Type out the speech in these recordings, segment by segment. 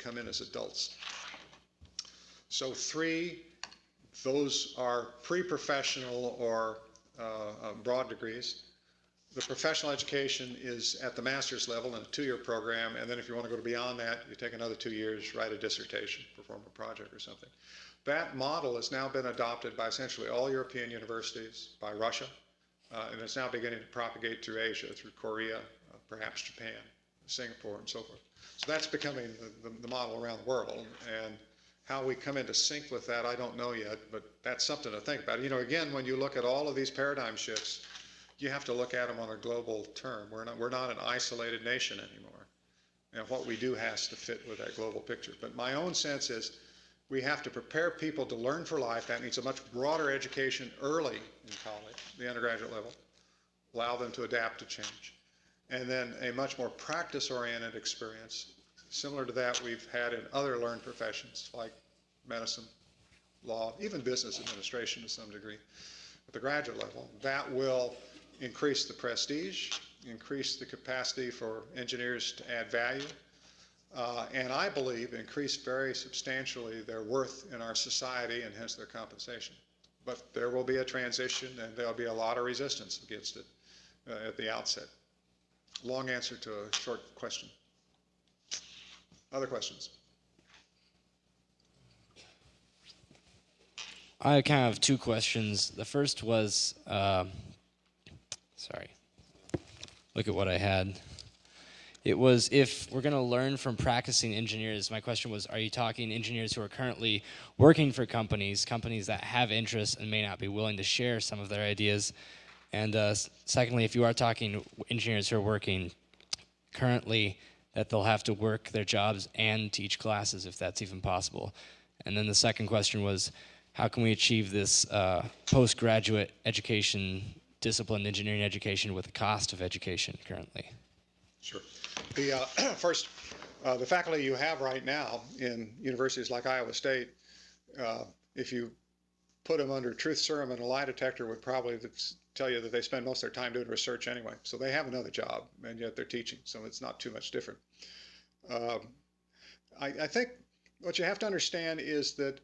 come in as adults. So 3, those are pre-professional or broad degrees. The professional education is at the master's level in a 2-year program, and then if you want to go beyond that, you take another 2 years, write a dissertation, perform a project or something. That model has now been adopted by essentially all European universities, by Russia, and it's now beginning to propagate through Asia, through Korea, perhaps Japan, Singapore, and so forth. So that's becoming the model around the world, and how we come into sync with that, I don't know yet, but that's something to think about. You know, again, when you look at all of these paradigm shifts, you have to look at them on a global term. We're not an isolated nation anymore. And what we do has to fit with that global picture. But my own sense is we have to prepare people to learn for life. That means a much broader education early in college, the undergraduate level, allow them to adapt to change. And then a much more practice-oriented experience, similar to that we've had in other learned professions like medicine, law, even business administration to some degree at the graduate level. That will increase the prestige, increase the capacity for engineers to add value, and I believe increase very substantially their worth in our society and hence their compensation. But there will be a transition and there'll be a lot of resistance against it at the outset. Long answer to a short question. Other questions? I kind of have 2 questions. The first was, sorry, look at what I had. It was, if we're going to learn from practicing engineers, my question was, are you talking engineers who are currently working for companies that have interests and may not be willing to share some of their ideas? And secondly, if you are talking engineers who are working currently, that they'll have to work their jobs and teach classes, if that's even possible. And then the second question was, how can we achieve this postgraduate education, disciplined engineering education with the cost of education currently? Sure. The first, the faculty you have right now in universities like Iowa State, if you put them under truth serum and a lie detector, would probably tell you that they spend most of their time doing research anyway. So they have another job, and yet they're teaching, so it's not too much different. I think what you have to understand is that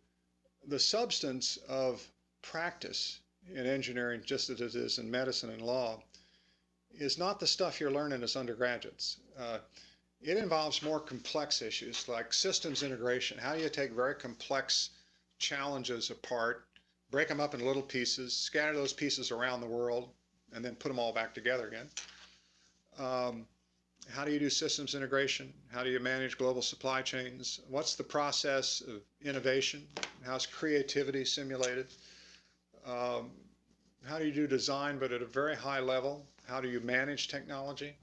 the substance of practice in engineering, just as it is in medicine and law, is not the stuff you're learning as undergraduates. It involves more complex issues like systems integration. How do you take very complex challenges apart, break them up into little pieces, scatter those pieces around the world, and then put them all back together again? How do you do systems integration? How do you manage global supply chains? What's the process of innovation? How's creativity simulated? How do you do design, but at a very high level? How do you manage technology?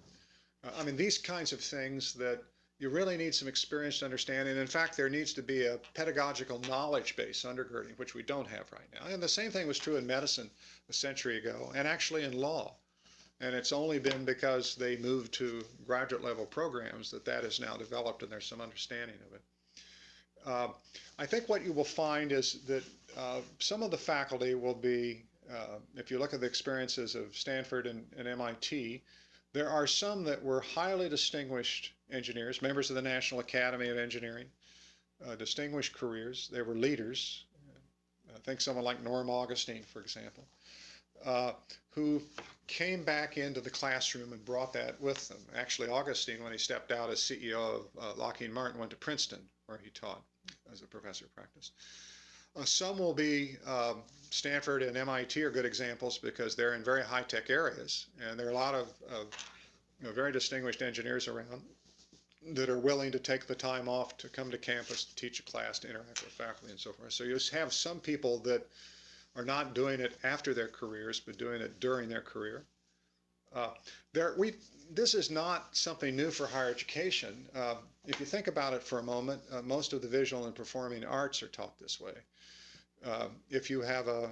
I mean, these kinds of things that you really need some experience to understand. And in fact, there needs to be a pedagogical knowledge base undergirding, which we don't have right now. And the same thing was true in medicine a century ago, and actually in law. And it's only been because they moved to graduate level programs that that is now developed and there's some understanding of it. I think what you will find is that some of the faculty will be, if you look at the experiences of Stanford and MIT, there are some that were highly distinguished engineers, members of the National Academy of Engineering, distinguished careers. They were leaders. I think someone like Norm Augustine, for example, who came back into the classroom and brought that with them. Actually, Augustine, when he stepped out as CEO of Lockheed Martin, went to Princeton, where he taught as a professor of practice. Some will be, Stanford and MIT are good examples because they're in very high-tech areas, and there are a lot of very distinguished engineers around that are willing to take the time off to come to campus, to teach a class, to interact with faculty, and so forth. So you have some people that are not doing it after their careers, but doing it during their career. This is not something new for higher education. If you think about it for a moment, most of the visual and performing arts are taught this way. If you have a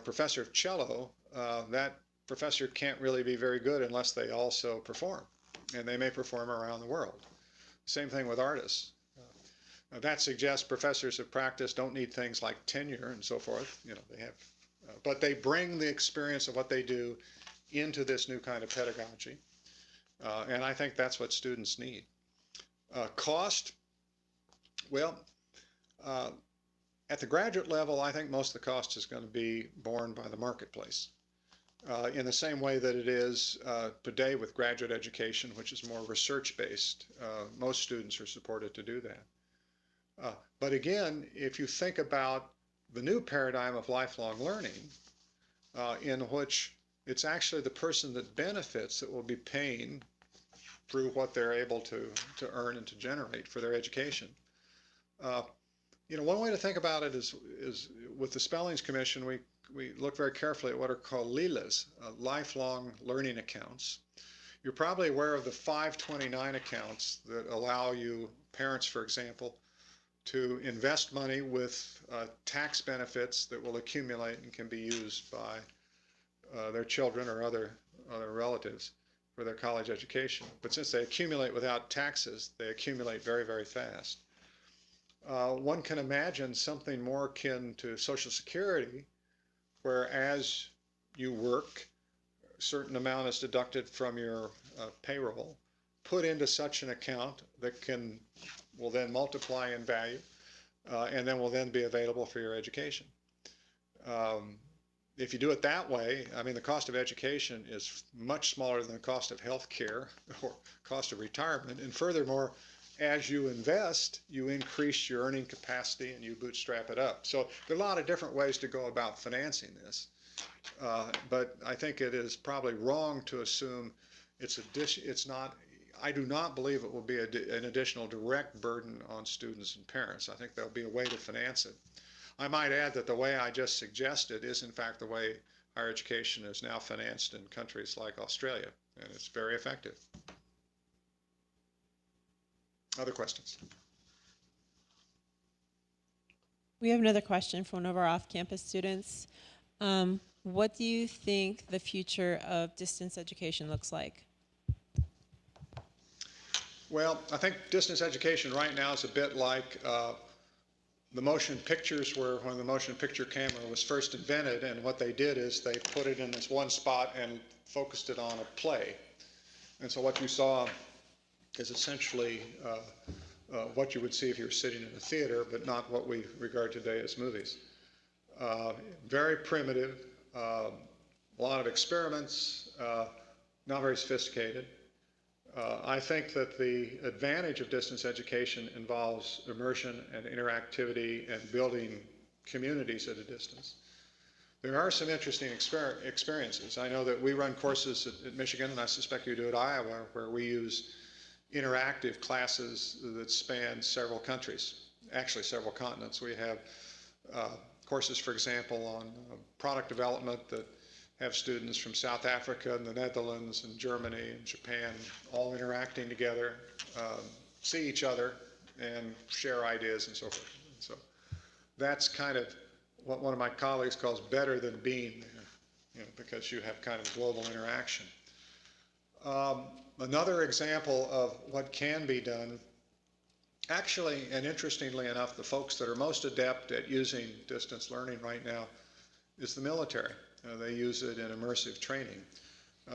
professor of cello, that professor can't really be very good unless they also perform, and they may perform around the world. Same thing with artists. That suggests professors of practice don't need things like tenure and so forth. They have, but they bring the experience of what they do into this new kind of pedagogy, and I think that's what students need. Cost, Well, at the graduate level, I think most of the cost is going to be borne by the marketplace. In the same way that it is today with graduate education, which is more research-based. Most students are supported to do that. But again, if you think about the new paradigm of lifelong learning, in which it's actually the person that benefits that will be paying through what they're able to earn and to generate for their education. One way to think about it is with the Spellings Commission, we look very carefully at what are called LELAs, lifelong learning accounts. You're probably aware of the 529 accounts that allow you, parents for example, to invest money with tax benefits that will accumulate and can be used by their children or other relatives for their college education. But since they accumulate without taxes, they accumulate very, very fast. One can imagine something more akin to Social Security, where as you work, a certain amount is deducted from your payroll, put into such an account that will then multiply in value, and then will then be available for your education. If you do it that way, I mean, the cost of education is much smaller than the cost of health care or cost of retirement. And furthermore, as you invest, you increase your earning capacity and you bootstrap it up. So there are a lot of different ways to go about financing this. But I think it is probably wrong to assume it's not. I do not believe it will be an additional direct burden on students and parents. I think there'll be a way to finance it. I might add that the way I just suggested is in fact the way higher education is now financed in countries like Australia, and it's very effective. Other questions? We have another question from one of our off-campus students. What do you think the future of distance education looks like? Well, I think distance education right now is a bit like the motion pictures were when the motion picture camera was first invented, and what they did is they put it in this one spot and focused it on a play. And so what you saw is essentially what you would see if you were sitting in a theater, but not what we regard today as movies. Very primitive, a lot of experiments, not very sophisticated. I think that the advantage of distance education involves immersion and interactivity and building communities at a distance. There are some interesting experiences. I know that we run courses at Michigan, and I suspect you do at Iowa, where we use interactive classes that span several countries, actually several continents. We have courses, for example, on product development that have students from South Africa and the Netherlands and Germany and Japan all interacting together, see each other and share ideas and so forth. So that's kind of what one of my colleagues calls better than being there, because you have kind of global interaction. Another example of what can be done, actually, and interestingly enough, the folks that are most adept at using distance learning right now is the military. They use it in immersive training.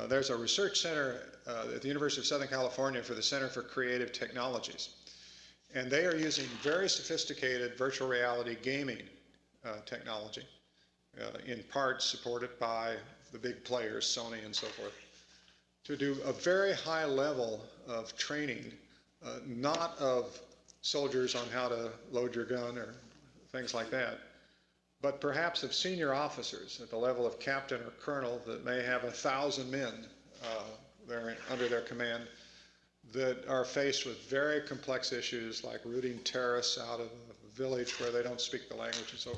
There's a research center at the University of Southern California for the Center for Creative Technologies. And they are using very sophisticated virtual reality gaming technology, in part supported by the big players, Sony and so forth, to do a very high level of training, not of soldiers on how to load your gun or things like that, but perhaps of senior officers at the level of captain or colonel that may have 1,000 men under their command that are faced with very complex issues like rooting terrorists out of a village where they don't speak the language and so on.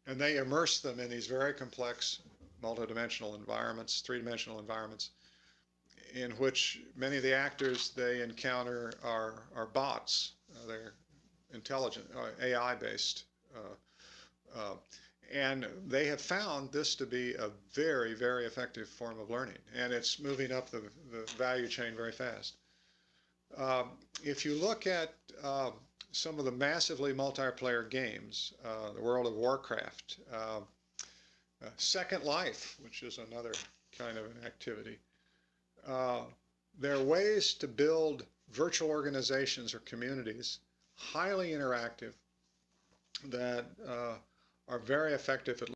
And they immerse them in these very complex multidimensional environments, three-dimensional environments, in which many of the actors they encounter are bots. They're intelligent, AI-based. And they have found this to be a very, very effective form of learning, and it's moving up the value chain very fast. If you look at some of the massively multiplayer games, the World of Warcraft, Second Life, which is another kind of an activity, there are ways to build virtual organizations or communities highly interactive, that are very effective at